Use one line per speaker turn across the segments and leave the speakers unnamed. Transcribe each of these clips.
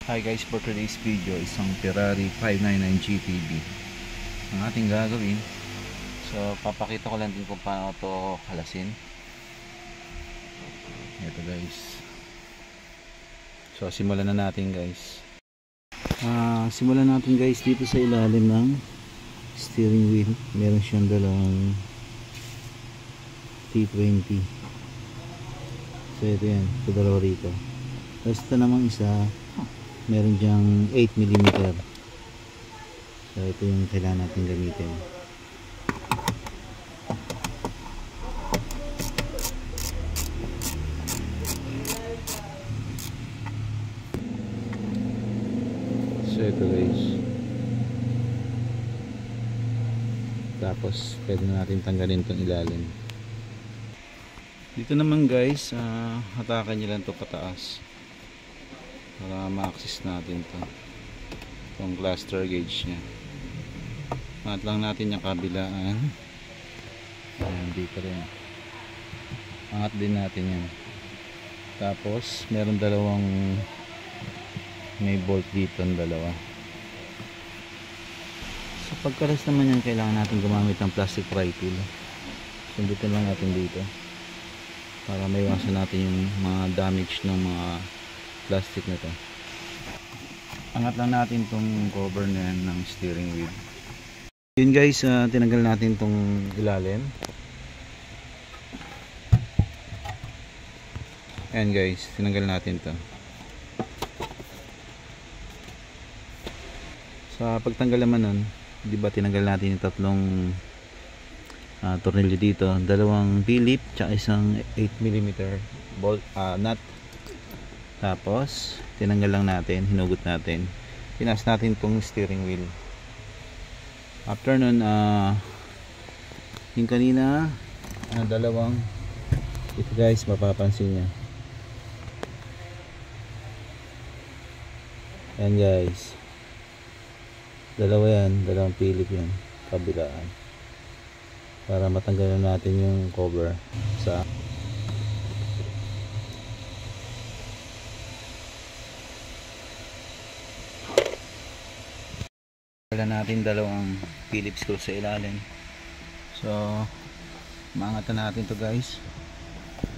Hi guys, for today's video, isang Ferrari 599 GTB ang ating gagawin. So papakita ko lang din kung paano ito halasin. Ito guys. So simulan na natin guys. Simulan natin guys dito sa ilalim ng steering wheel. Meron siyang dalawang T20. So ito yan, ito dalawa rito. Tapos ito namang isa, meron dyang 8mm. So ito yung kailangan natin gamitin. So ito guys. Tapos pwede na natin tanggalin itong ilalim. Dito naman guys, hatakan nyo lang ito pataas para ma-access natin ito, itong cluster gauge nya. Angat lang natin yung kabilaan. Ayan, dito rin angat din natin yan. Tapos meron dalawang may bolt dito, ang dalawa. So pagkalas naman yan, kailangan natin gumamit ng plastic pry tool. Sundutin lang natin dito para maiwasan natin yung mga damage ng mga plastic na to. Angat lang natin tong cover na yan ng steering wheel. Yun guys, tinanggal natin tong ilalim. Ayan guys, tinanggal natin to. Sa pagtanggal naman nun, di ba tinanggal natin yung tatlong tornilyo dito, dalawang Philip tsaka isang 8mm bolt, nut. Tapos tinanggal lang natin, hinugot natin, pinas natin tong steering wheel. After nun, yung kanina dalawang, ito guys, mapapansin nya yan guys, dalawa yan, dalawang Philip yan kabilaan, para matanggalan natin yung cover sa wala natin dalawang Phillips screw sa ilalim. So maangat na natin to guys,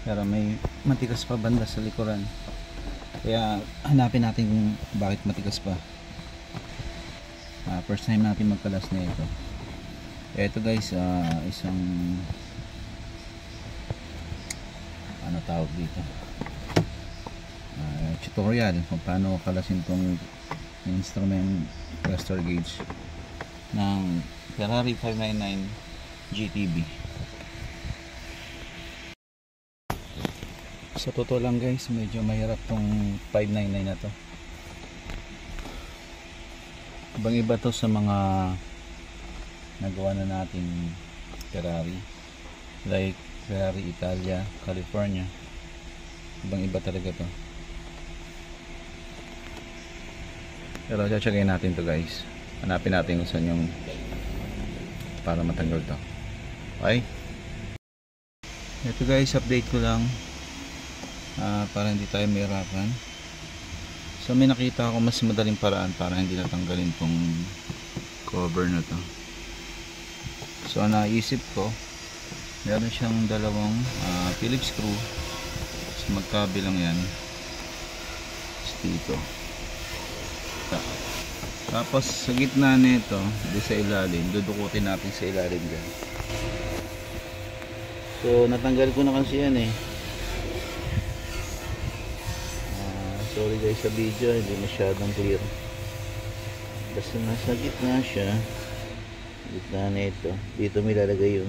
pero may matigas pa banda sa likuran, kaya hanapin natin kung bakit matigas pa. First time natin magkalas na ito. Ito guys, isang ano tawag dito, tutorial kung paano kalasin tong instrument cluster gauge ng Ferrari 599 GTB. Sa totoo lang guys, medyo mahirap tong 599 na to. Ibang iba to sa mga nagawa na nating Ferrari, like Ferrari Italia, California. Ibang iba talaga to. Pero tsatsagayin natin to guys. Hanapin natin kung saan yung para matanggal to. Okay? Ito guys, update ko lang para hindi tayo mahirapan. So may nakita ako mas madaling paraan para hindi natanggalin tong cover na to. So naisip ko, meron siyang dalawang Phillips screw. So magkabilang yan dito. Tapos sa gitna nito, di sa ilalim, dudukutin natin sa ilalim dyan. So natanggal ko na kasi yan eh. Sorry guys sa video, hindi masyadong clear. Basta nasa gitna siya, gitna nito, dito may lalagay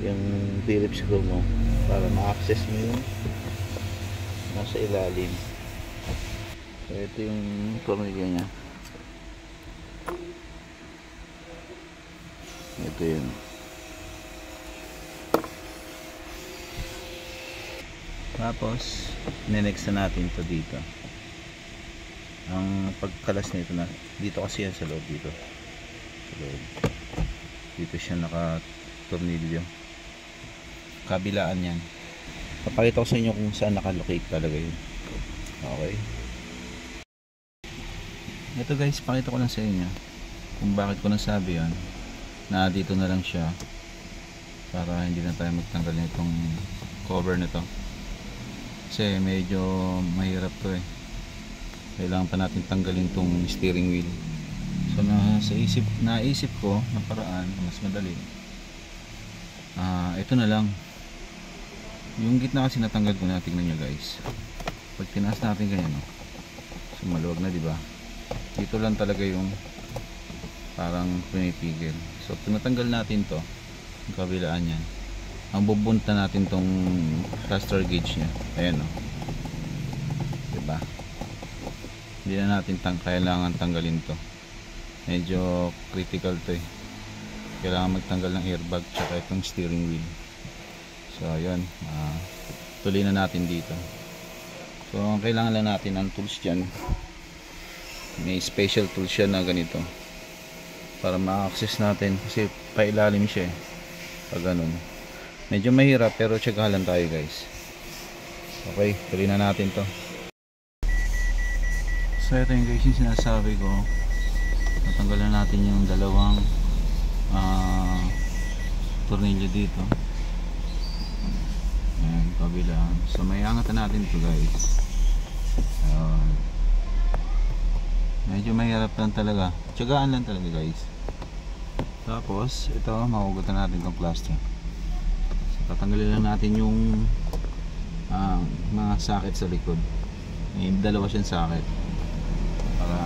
yung Phillips screw mo para ma-access mo yung nasa ilalim. So ito yung tornilyo nya. Ito yun. Tapos nenext na natin to dito. Ang pagkalas nito na dito kasi yan sa loob, dito sa loob. Dito siya naka tornilyo, kabilaan yan. Papakita ko sa inyo kung saan nakalocate talaga yun. Okay. ito guys, pakita ko lang sa inyo kung bakit ko nasabi yan na dito na lang siya, para hindi na tayo magtanggal nitong cover nito, kasi medyo mahirap to eh. Kailangan pa natin tanggalin tong steering wheel. So naisip ko na paraan mas madali, ito na lang yung gitna, kasi natanggal ko na. Tingnan nyo guys, pag tinaas natin ganyan, no? So maluwag na, diba? Dito lang talaga yung parang pinipigil. So tinatanggal natin to, yung kabilaan yan. Ang bubunta natin tong cluster gauge nya, ayan, no? Diba? Hindi na natin kailangan tanggalin to. Medyo critical to eh. Kailangan magtanggal ng airbag tsaka itong steering wheel. So ayun, tuloy na natin dito. So ang kailangan lang natin ng tools dyan, may special tools siya na ganito para ma-access natin, kasi pailalim siya eh pag ganun. Medyo mahirap pero tsagahan tayo guys. Okay, tuloy na natin to. So ito yung guys yung sinasabi ko, natanggalan natin yung dalawang tornilyo dito. Ayan, kabila. So may angatan natin to guys. Ayan. Medyo mahirap lang talaga, tiyagaan lang talaga guys. Tapos ito, mahugutan natin itong plaster. So tatanggalin lang natin yung mga socket sa likod. May dalawa siyang socket para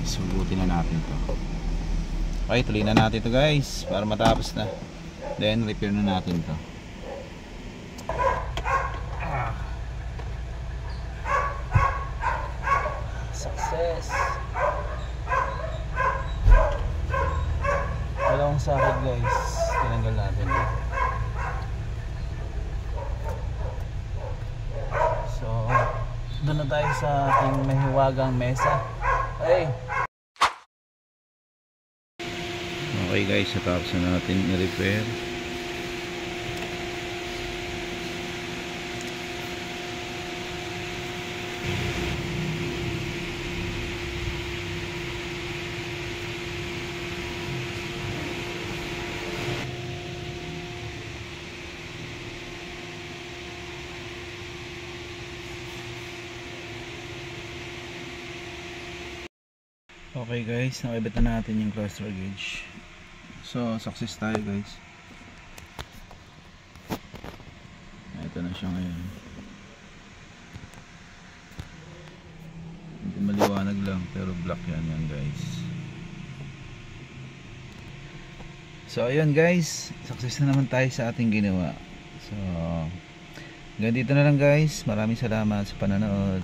sugutin na natin to. Okay, tuloy na natin to guys para matapos na, then repair na natin to. Success. Dalawang socket guys, tinanggal natin dito. So doon na tayo sa ating mahiwagang mesa. Hey. Okay guys, natapos na natin i-repair. Okay guys, nakibit na natin yung cluster gauge. So success tayo guys. Ito na siya ngayon. Hindi maliwanag lang pero black yan guys. So ayun guys, success na naman tayo sa ating ginawa. So hanggang dito na lang guys. Maraming salamat sa panonood.